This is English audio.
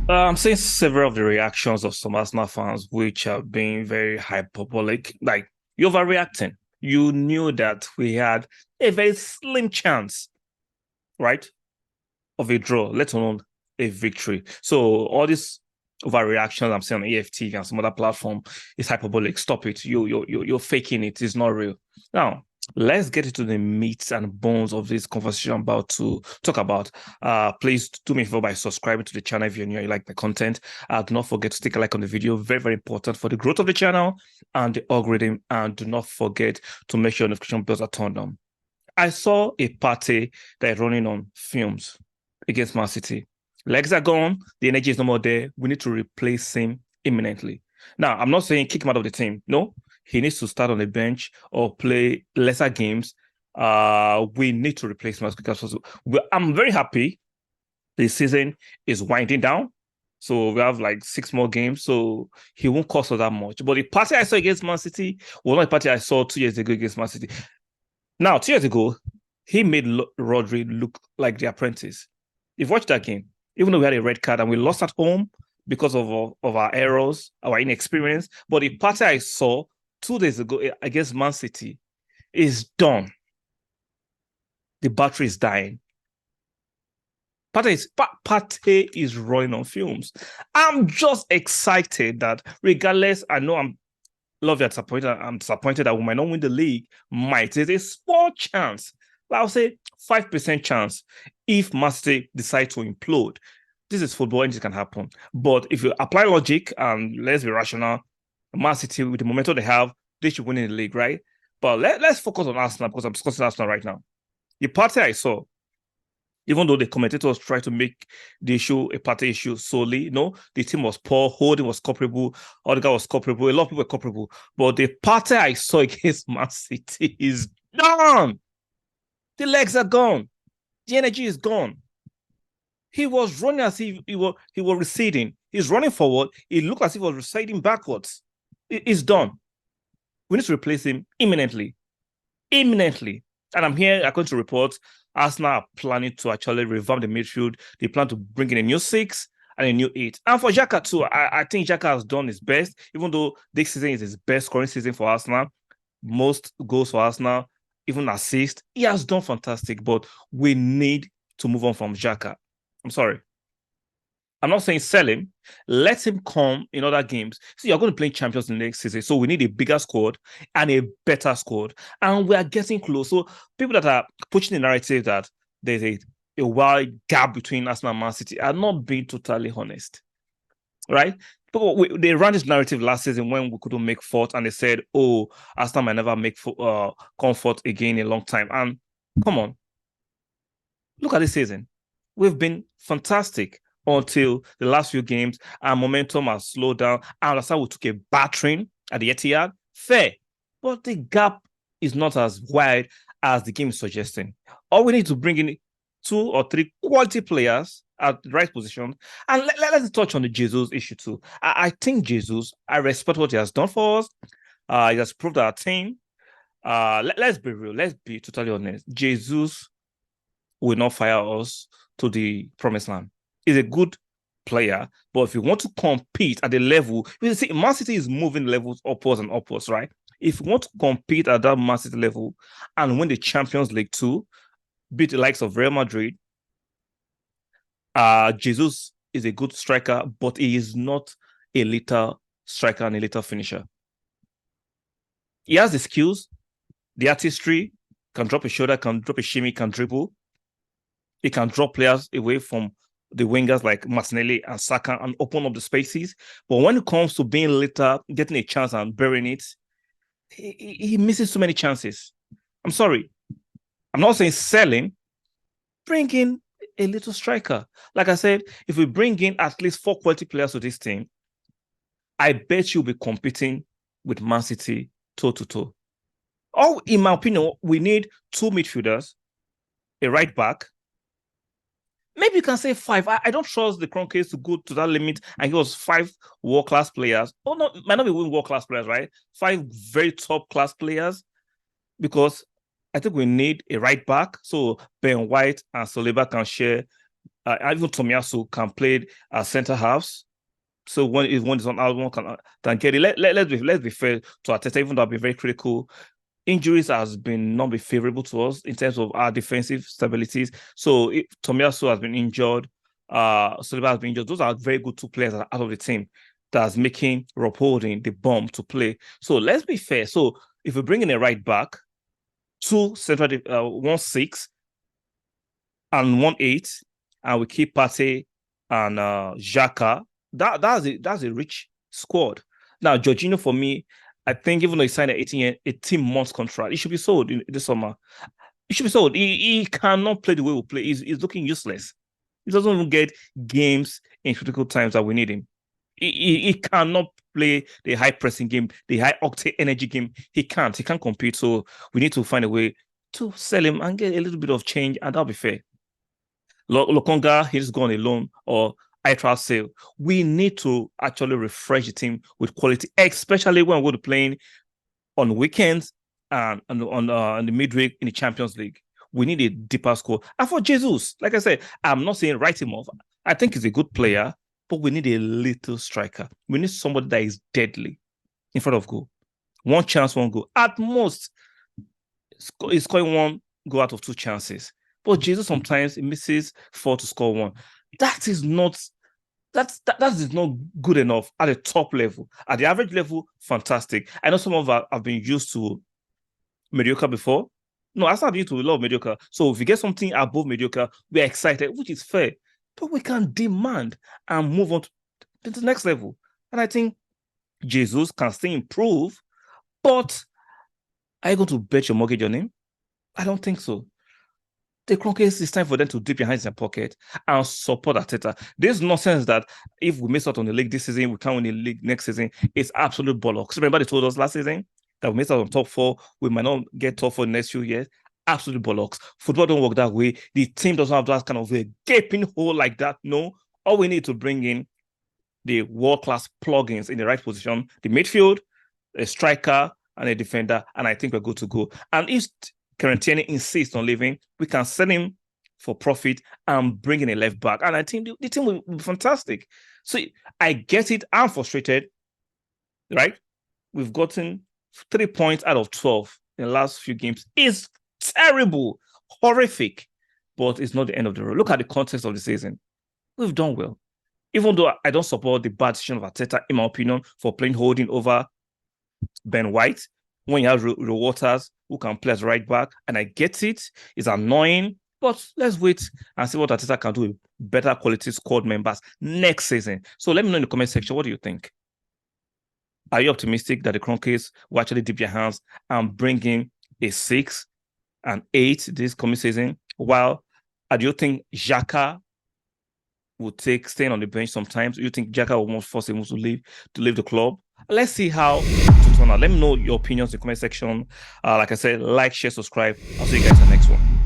I'm seeing several of the reactions of some Arsenal fans, which have been very hyperbolic. Like, you're overreacting. You knew that we had a very slim chance, right, of a draw, let alone a victory. So all this overreactions I'm seeing on EFT and some other platform is hyperbolic. Stop it. You're faking it. It's not real. Now, let's get into the meat and bones of this conversation I'm about to talk about. Please do me a favor by subscribing to the channel if you're new, you like the content. Do not forget to take a like on the video. Very, very important for the growth of the channel and the algorithm. And do not forget to make sure notification bells are turned on. I saw a party that is running on fumes against Man City. Legs are gone, the energy is no more there. We need to replace him imminently. Now, I'm not saying kick him out of the team. No, he needs to start on the bench or play lesser games. We need to replace him as quick as possible. I'm very happy the season is winding down. So we have like 6 more games. So he won't cost us that much. But the party I saw against Man City was not a party I saw 2 years ago against Man City. Now, 2 years ago, he made Rodri look like the apprentice. You've watched that game, even though we had a red card and we lost at home because of our errors, our inexperience. But the party I saw 2 days ago against Man City is done. The battery is dying. Partey is running on fumes. I'm just excited that regardless, I know I'm love you disappointed. I'm disappointed that we might not win the league. There's a small chance. I'll say 5% chance if Man City decide to implode. This is football, anything can happen. But if you apply logic and let's be rational, Man City, with the momentum they have, they should win in the league, right? But let's focus on Arsenal because I'm discussing Arsenal right now. The party I saw, even though the commentators tried to make the issue a party issue solely, no, the team was poor, Holding was culpable, Odegaard was culpable, a lot of people were culpable. But the party I saw against Man City is done. The legs are gone. The energy is gone. He was running as if he was receding. He's running forward. It looked as if he was receding backwards. It's done. We need to replace him imminently. Imminently. And I'm going to report Arsenal are planning to actually revamp the midfield. They plan to bring in a new 6 and a new 8. And for Xhaka too, I think Xhaka has done his best, even though this season is his best scoring season for Arsenal. Most goals for Arsenal, even assist. He has done fantastic, but we need to move on from Xhaka. I'm sorry. I'm not saying sell him. Let him come in other games. See, you're going to play champions in the next season. So we need a bigger squad and a better squad. And we are getting close. So people that are pushing the narrative that there's a wide gap between Arsenal and Man City are not being totally honest. Right? They ran this narrative last season when we couldn't make fourth, and they said, "Oh, Arsenal might never make comfort again in a long time." And come on, look at this season. We've been fantastic until the last few games. Our momentum has slowed down. I understand we took a battering at the Etihad. Fair. But the gap is not as wide as the game is suggesting. All we need to bring in 2 or 3 quality players at the right position. And let's touch on the Jesus issue too. I think Jesus, I respect what he has done for us. He has proved our team. Let's be real. Let's be totally honest. Jesus will not fire us to the promised land. He's a good player, but if you want to compete at the level, you see, Man City is moving levels upwards and upwards, right? If you want to compete at that Man City level and win the Champions League too, beat the likes of Real Madrid, Jesus is a good striker, but he is not a little striker and a little finisher. He has the skills, the artistry, can drop a shoulder, can drop a shimmy, can dribble. He can draw players away from the wingers like Martinelli and Saka and open up the spaces. But when it comes to being later, getting a chance and burying it, he misses so many chances. I'm sorry. I'm not saying selling. Bring in a little striker. Like I said, if we bring in at least 4 quality players to this team, I bet you'll be competing with Man City toe to toe. Or, in my opinion, we need 2 midfielders, a right back. Maybe you can say 5. I don't trust the Kroenkes to go to that limit and give us 5 world-class players. Oh, no, might not be world-class players, right? 5 very top-class players, because I think we need a right back. So Ben White and Saliba can share Even Tomiyasu can play as center halves. So if one is on out, one can get it. Let's be fair to Arteta, even though I've been very critical. Injuries has been not be favorable to us in terms of our defensive stabilities. So if Tomiyasu has been injured, Saliba has been injured. Those are very good two players out of the team that's making Rob Holding the bomb to play. So let's be fair. So if we bring in a right back, two central, 1-6 and 1-8, and we keep Partey and Xhaka, that's a rich squad. Now, Jorginho, for me, I think even though he signed an 18 months contract, he should be sold this summer. He should be sold. He cannot play the way we play. He's looking useless. He doesn't even get games in critical times that we need him. He cannot play the high pressing game, the high octane energy game. He can't compete. So we need to find a way to sell him and get a little bit of change, and that'll be fair. Lokonga, he's gone alone, or I sale. We need to actually refresh the team with quality, especially when we're playing on weekends and on the midweek in the Champions League. We need a deeper score. And for Jesus, like I said, I'm not saying write him off. I think he's a good player, but we need a little striker. We need somebody that is deadly in front of goal. One chance, one goal. At most, he's scoring one goal out of two chances. But Jesus sometimes misses 4 to score 1. That is not good enough at the top level. At the average level, fantastic. I know some of us have been used to mediocre before. No, I started used to a lot of mediocre. So if we get something above mediocre, we're excited, which is fair. But we can demand and move on to the next level. And I think Jesus can still improve, but are you going to bet your mortgage on him? I don't think so. The Kroenkes, it's time for them to dip your hands in their pocket and support Arteta. There's nonsense that if we miss out on the league this season, we can't win the league next season. It's absolute bollocks. Remember they told us last season that we missed out on top 4. We might not get top 4 the next few years. Absolute bollocks. Football don't work that way. The team doesn't have that kind of a gaping hole like that. No. All we need to bring in the world-class plugins in the right position, the midfield, a striker, and a defender, and I think we're good to go. And if Quarantine insists on leaving, we can sell him for profit and bring in a left back. And I think the team will be fantastic. So I get it. I'm frustrated, right? We've gotten 3 points out of 12 in the last few games. It's terrible, horrific, but it's not the end of the road. Look at the context of the season. We've done well. Even though I don't support the bad decision of Arteta, in my opinion, for playing Holding over Ben White, when you have Waters who can play as right back, and I get it, it's annoying, but let's wait and see what Arteta can do with better quality squad members next season. So let me know in the comment section, what do you think? Are you optimistic that the Kroenkes will actually dip your hands and bring in a 6 and 8 this coming season? While do you think Xhaka will take staying on the bench sometimes? Do you think Xhaka will almost force him to leave the club? Let's see how to turn out. Let me know your opinions in the comment section. Like I said, like, share, subscribe. I'll see you guys in the next one.